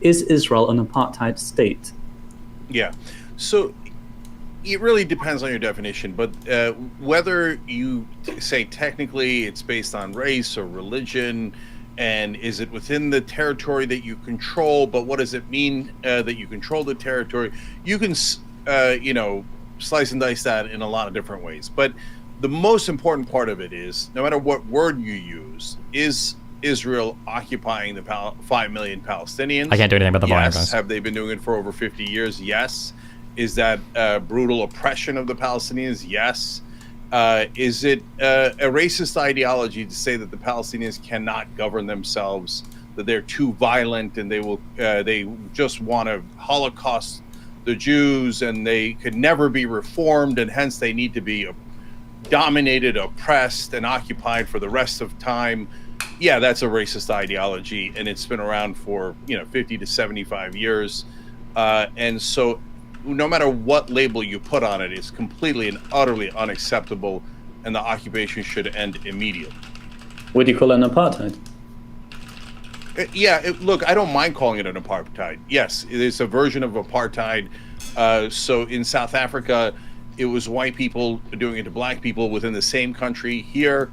is Israel an apartheid state? Yeah. So it really depends on your definition, but whether you say technically it's based on race or religion, and is it within the territory that you control, but what does it mean that you control the territory? You can, slice and dice that in a lot of different ways. But the most important part of it is, no matter what word you use, is Israel occupying the 5 million Palestinians? I can't do anything about the volume, Yes. guys. Have they been doing it for over 50 years? Yes. Is that brutal oppression of the Palestinians? Yes. Is it a racist ideology to say that the Palestinians cannot govern themselves, that they're too violent and they just want to Holocaust the Jews and they could never be reformed and hence they need to be dominated, oppressed, and occupied for the rest of time? Yeah, that's a racist ideology, and it's been around for 50 to 75 years, and so no matter what label you put on it, it's completely and utterly unacceptable, and the occupation should end immediately. Would you call it an apartheid? Look, I don't mind calling it an apartheid. Yes, it is a version of apartheid. So in South Africa, it was white people doing it to black people within the same country. Here,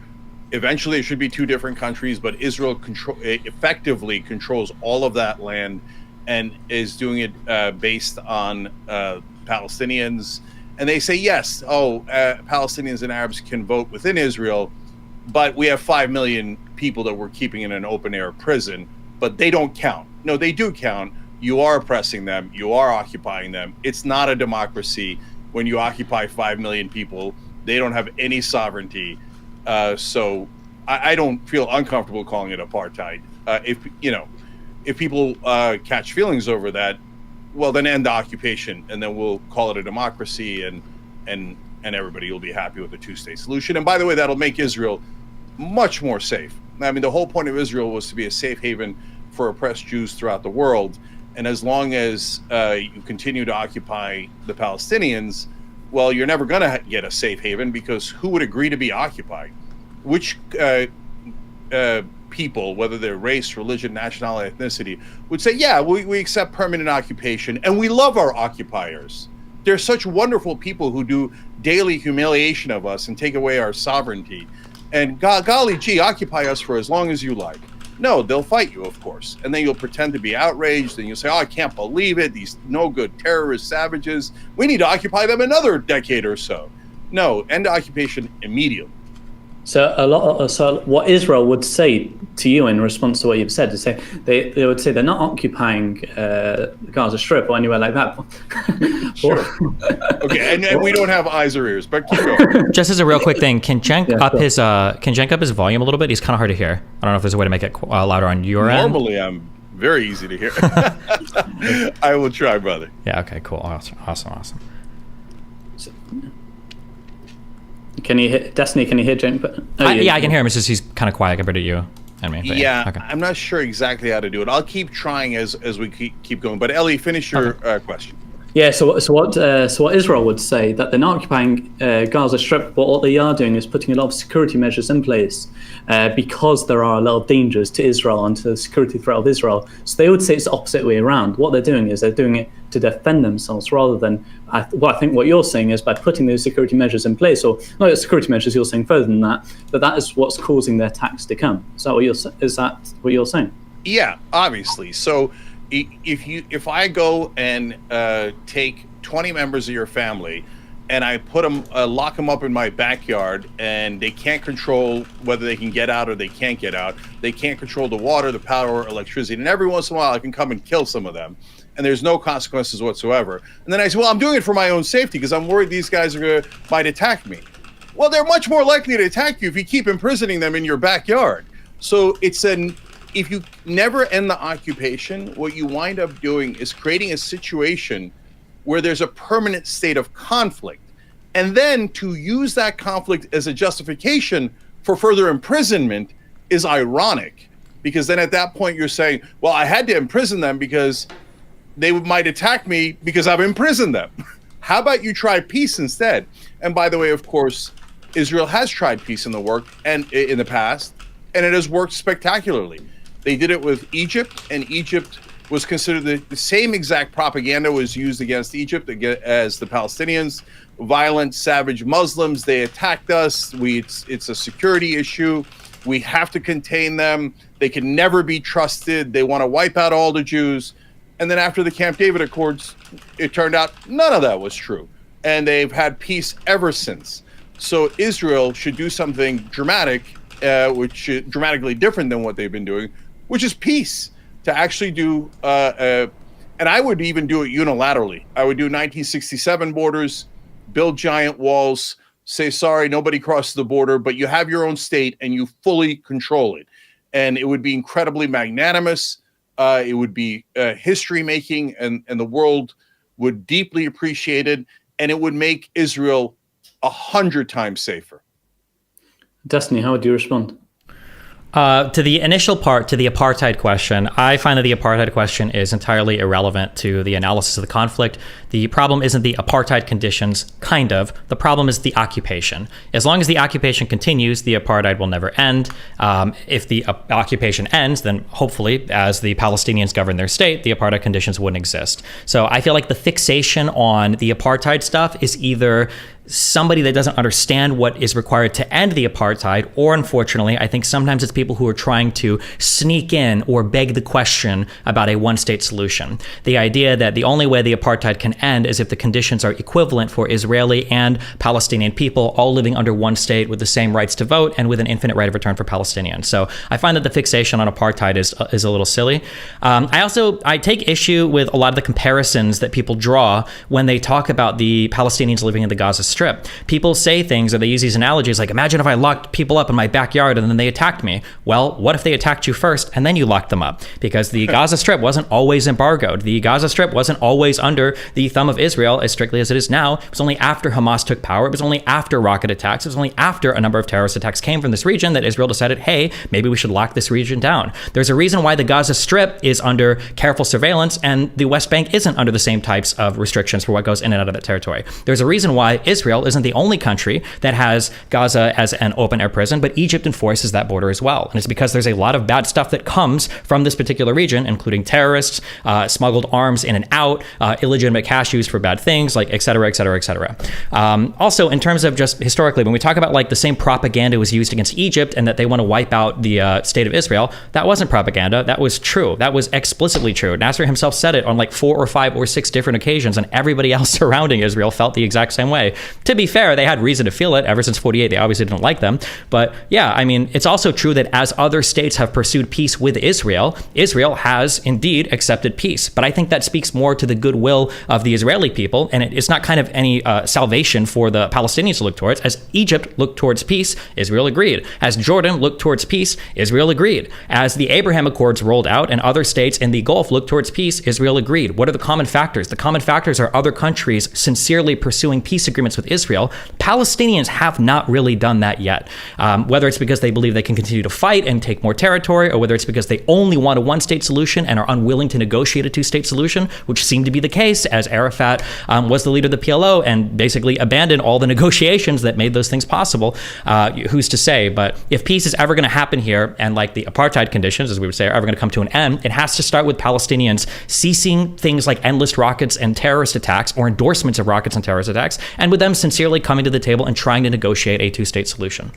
eventually it should be two different countries, but Israel effectively controls all of that land and is doing it based on Palestinians. And they say, yes, Palestinians and Arabs can vote within Israel, but we have 5 million people that we're keeping in an open-air prison, but they don't count. No, they do count. You are oppressing them. You are occupying them. It's not a democracy when you occupy 5 million people. They don't have any sovereignty. So I don't feel uncomfortable calling it apartheid. If people catch feelings over that, well, then end the occupation, and then we'll call it a democracy, and everybody will be happy with the two-state solution. And by the way, that'll make Israel much more safe. I mean, the whole point of Israel was to be a safe haven for oppressed Jews throughout the world. And as long as you continue to occupy the Palestinians, well, you're never going to get a safe haven, because who would agree to be occupied? Which people, whether they're race, religion, nationality, ethnicity, would say, yeah, we accept permanent occupation, and we love our occupiers. They're such wonderful people who do daily humiliation of us and take away our sovereignty. And golly gee, occupy us for as long as you like. No, they'll fight you, of course. And then you'll pretend to be outraged, and you'll say, oh, I can't believe it, these no-good terrorist savages. We need to occupy them another decade or so. No, end occupation immediately. So what Israel would say to you in response to what you've said is they would say they're not occupying the Gaza Strip or anywhere like that. Sure. Okay, and we don't have eyes or ears, but keep going. Just as a real quick thing, can Cenk up his volume a little bit? He's kind of hard to hear. I don't know if there's a way to make it louder on your end. Normally, I'm very easy to hear. I will try, brother. Yeah. Okay. Cool. Awesome. Can you hear Destiny? Can you hear Cenk? Yeah, I can hear him. It's just he's kind of quiet compared to you and me. Yeah, okay. I'm not sure exactly how to do it. I'll keep trying as we keep going. But Ellie, finish your question. Yeah. So what Israel would say, that they're not occupying Gaza Strip, but what they are doing is putting a lot of security measures in place because there are a lot of dangers to Israel and to the security threat of Israel. So they would say it's the opposite way around. What they're doing is they're doing it to defend themselves, rather than I think what you're saying is by putting those security measures in place, or not security measures. You're saying further than that, but that is what's causing their attacks to come. Is that what you're saying? Yeah, obviously. So if I go and take 20 members of your family and I put them, lock them up in my backyard, and they can't control whether they can get out or they can't get out. They can't control the water, the power, electricity, and every once in a while I can come and kill some of them, and there's no consequences whatsoever. And then I say, well, I'm doing it for my own safety because I'm worried these guys might attack me. Well, they're much more likely to attack you if you keep imprisoning them in your backyard. So if you never end the occupation, what you wind up doing is creating a situation where there's a permanent state of conflict. And then to use that conflict as a justification for further imprisonment is ironic, because then at that point you're saying, well, I had to imprison them because they might attack me because I've imprisoned them. How about you try peace instead? And by the way, of course, Israel has tried peace in the past, and it has worked spectacularly. They did it with Egypt, and Egypt was considered the same exact propaganda was used against Egypt as the Palestinians. Violent, savage Muslims, they attacked us. It's a security issue. We have to contain them. They can never be trusted. They want to wipe out all the Jews. And then after the Camp David Accords, it turned out none of that was true. And they've had peace ever since. So Israel should do something dramatic, which is dramatically different than what they've been doing, which is peace. To actually do, and I would even do it unilaterally. I would do 1967 borders, build giant walls, say, sorry, nobody crosses the border, but you have your own state and you fully control it. And it would be incredibly magnanimous. It would be history making, and the world would deeply appreciate it. And it would make Israel 100 times safer. Destiny, how would you respond? To the initial part, to the apartheid question, I find that the apartheid question is entirely irrelevant to the analysis of the conflict. The problem isn't the apartheid conditions, kind of. The problem is the occupation. As long as the occupation continues, the apartheid will never end. If the occupation ends, then hopefully, as the Palestinians govern their state, the apartheid conditions wouldn't exist. So I feel like the fixation on the apartheid stuff is either somebody that doesn't understand what is required to end the apartheid, or unfortunately, I think sometimes it's people who are trying to sneak in or beg the question about a one-state solution. The idea that the only way the apartheid can end is if the conditions are equivalent for Israeli and Palestinian people all living under one state with the same rights to vote and with an infinite right of return for Palestinians. So I find that the fixation on apartheid is a little silly. I take issue with a lot of the comparisons that people draw when they talk about the Palestinians living in the Gaza Strip. People say things, or they use these analogies like, imagine if I locked people up in my backyard and then they attacked me. Well, what if they attacked you first and then you locked them up? Because the Gaza Strip wasn't always embargoed. The Gaza Strip wasn't always under the thumb of Israel as strictly as it is now. It was only after Hamas took power. It was only after rocket attacks. It was only after a number of terrorist attacks came from this region that Israel decided, hey, maybe we should lock this region down. There's a reason why the Gaza Strip is under careful surveillance and the West Bank isn't under the same types of restrictions for what goes in and out of that territory. There's a reason why Israel isn't the only country that has Gaza as an open-air prison, but Egypt enforces that border as well. And it's because there's a lot of bad stuff that comes from this particular region, including terrorists, smuggled arms in and out, illegitimate cash used for bad things, like et cetera, et cetera, et cetera. Also, in terms of just historically, when we talk about like the same propaganda was used against Egypt and that they want to wipe out the state of Israel, that wasn't propaganda. That was true. That was explicitly true. Nasser himself said it on like 4 or 5 or 6 different occasions, and everybody else surrounding Israel felt the exact same way. To be fair, they had reason to feel it. Ever since 48, they obviously didn't like them. But yeah, I mean, it's also true that as other states have pursued peace with Israel, Israel has indeed accepted peace. But I think that speaks more to the goodwill of the Israeli people, and it's not kind of any salvation for the Palestinians to look towards. As Egypt looked towards peace, Israel agreed. As Jordan looked towards peace, Israel agreed. As the Abraham Accords rolled out and other states in the Gulf looked towards peace, Israel agreed. What are the common factors? The common factors are other countries sincerely pursuing peace agreements with Israel. Palestinians have not really done that yet. Whether it's because they believe they can continue to fight and take more territory, or whether it's because they only want a one-state solution and are unwilling to negotiate a two-state solution, which seemed to be the case as Arafat was the leader of the PLO and basically abandoned all the negotiations that made those things possible. Who's to say? But if peace is ever going to happen here, and like the apartheid conditions, as we would say, are ever going to come to an end, it has to start with Palestinians ceasing things like endless rockets and terrorist attacks, or endorsements of rockets and terrorist attacks, and with them sincerely coming to the table and trying to negotiate a two-state solution.